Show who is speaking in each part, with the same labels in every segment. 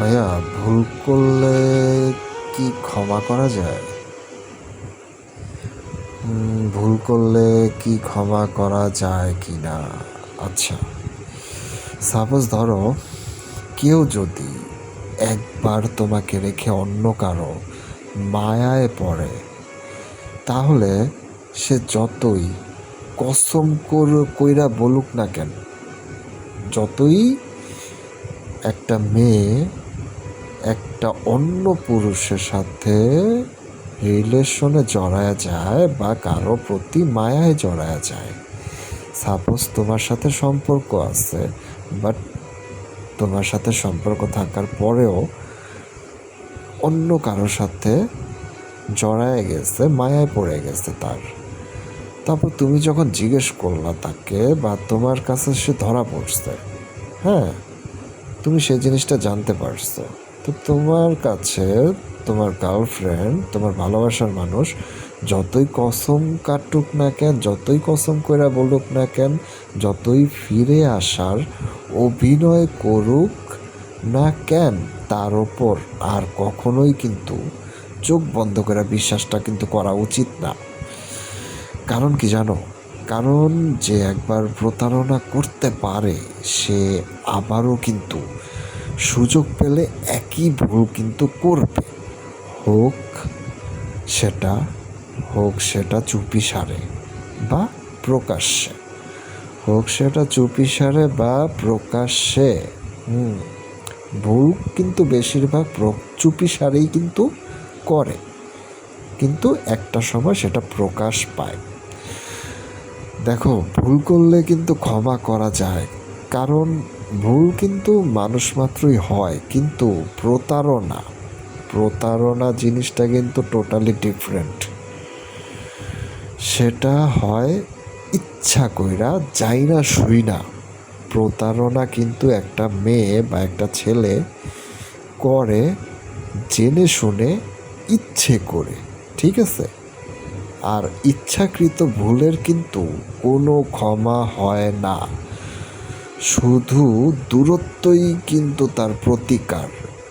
Speaker 1: ভাইয়া, ভুল করলে কি ক্ষমা করা যায়? ভুল করলে কি ক্ষমা করা যায় কি না? আচ্ছা, সাপোজ ধরো কেউ যদি একবার তোমাকে রেখে অন্য কারো মায়ায় পড়ে, তাহলে সে যতই কসম কইরা বলুক না কেন, যতই একটা মেয়ে একটা অন্য পুরুষের সাথে রিলেশনে জড়ায় যায় বা কারো প্রতি মায়ায় জড়ায় যায়, সাপোজ তোমার সাথে সম্পর্ক আছে, বাট তোমার সাথে সম্পর্ক থাকার পরেও অন্য কারোর সাথে জড়ায় গেছে, মায়ায় পড়ে গেছে তার, তারপর তুমি যখন জিজ্ঞেস করলা তাকে বা তোমার কাছে সে ধরা পড়ছে, হ্যাঁ, তুমি সেই জিনিসটা জানতে পারছো, তো তোমার কাছে তোমার গার্লফ্রেন্ড, তোমার ভালোবাসার মানুষ যতই কসম কাটুক না কেন, যতই কসম কইরা বলুক না কেন, যতই ফিরে আসার অভিনয় করুক না কেন, তার ওপর আর কখনোই কিন্তু চোখ বন্ধ করে বিশ্বাসটা কিন্তু করা উচিত না। কারণ কি জানো? কারণ যে একবার প্রতারণা করতে পারে সে আবারও কিন্তু সুযোগ পেলে একই ভুল কিন্তু করবে, হোক সেটা হোক সেটা চুপিসারে বা প্রকাশ্যে, হোক সেটা চুপিসারে বা প্রকাশ্যে। ভুল কিন্তু বেশিরভাগ চুপিসারেই কিন্তু করে, কিন্তু একটা সময় সেটা প্রকাশ পায়। দেখো, ভুল করলে কিন্তু ক্ষমা করা যায়, কারণ ভুল কিন্তু মানুষ মাত্রই হয়, কিন্তু প্রতারণা জিনিসটা কিন্তু টোটালি ডিফারেন্ট। সেটা হয় ইচ্ছা কইরা, যাই না শুই না। প্রতারণা কিন্তু একটা মেয়ে বা একটা ছেলে করে জেনে শুনে, ইচ্ছে করে, ঠিক আছে? আর ইচ্ছাকৃত ভুলের কিন্তু কোনো ক্ষমা হয় না, শুধু দূরত্বই কিন্তু তার প্রতিকার।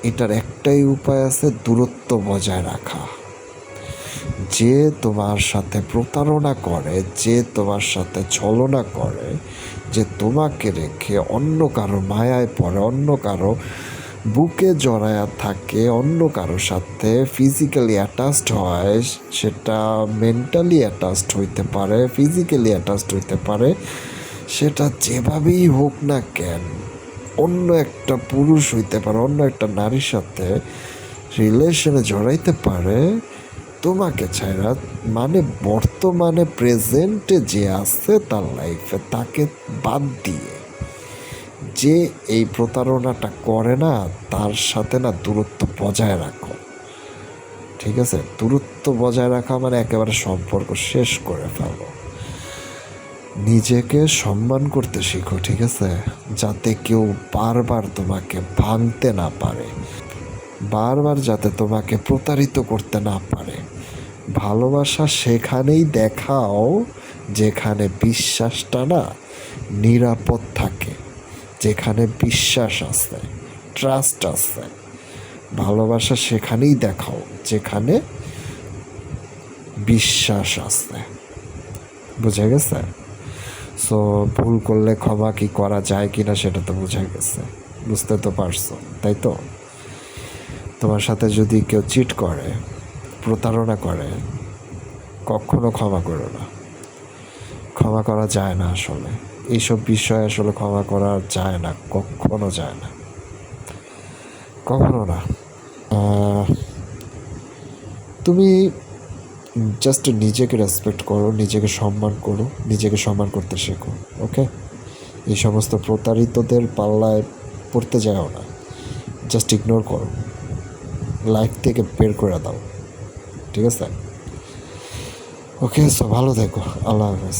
Speaker 1: এটার একটাই উপায় আছে, দূরত্ব বজায় রাখা। যে তোমার সাথে প্রতারণা করে, যে তোমার সাথে ছলনা করে, যে তোমাকে রেখে অন্য কারো মায়ায় পড়ে, অন্য কারো বুকে জড়ায়া থাকে, অন্য কারোর সাথে ফিজিক্যালি অ্যাটাচড হয়, সেটা মেন্টালি অ্যাটাচড হইতে পারে, ফিজিক্যালি অ্যাটাচড হইতে পারে, সেটা যেভাবেই হোক না কেন, অন্য একটা পুরুষ হইতে পারে, অন্য একটা নারীর সাথে রিলেশনে জড়াইতে পারে তোমাকে ছাড়া, মানে বর্তমানে প্রেজেন্টে যে আছে তার লাইফে, তাকে বাদ দিয়ে যে এই প্রতারণাটা করে না, তার সাথে না দূরত্ব বজায় রাখো, ঠিক আছে? দূরত্ব বজায় রাখা মানে একেবারে সম্পর্ক শেষ করে ফেলো। নিজেকে সম্মান করতে শিখো, ঠিক আছে? যাতে কেউ বারবার তোমাকে ভাঙতে না পারে, বারবার যাতে তোমাকে প্রতারিত করতে না পারে। ভালোবাসা সেখানেই দেখাও যেখানে বিশ্বাসটা না নিরাপদ থাকে, যেখানে বিশ্বাস আছে, ট্রাস্ট আছে। ভালোবাসা সেখানেই দেখাও যেখানে বিশ্বাস আছে। বুঝা গেছে? সো ভুল করলে ক্ষমা কি করা যায় কি না সেটা তো বোঝা গেছে, বুঝতে তো পারছো, তাই তো? তোমার সাথে যদি কেউ চিট করে, প্রতারণা করে, কখনো ক্ষমা করো না। ক্ষমা করা যায় না আসলে, এইসব বিষয় আসলে ক্ষমা করা যায় না, কখনো যায় না, কখনো না। তুমি জাস্ট নিজেকে রেসপেক্ট করো, নিজেকে সম্মান করো, নিজেকে সম্মান করতে শেখো, ওকে? এই সমস্ত প্রতারিতদের পাল্লায় পড়তে যাও না, জাস্ট ইগনোর করো, লাইফ থেকে বের করে দাও, ঠিক আছে? ওকে, সো ভালো থেকো, আল্লাহ হাফেজ।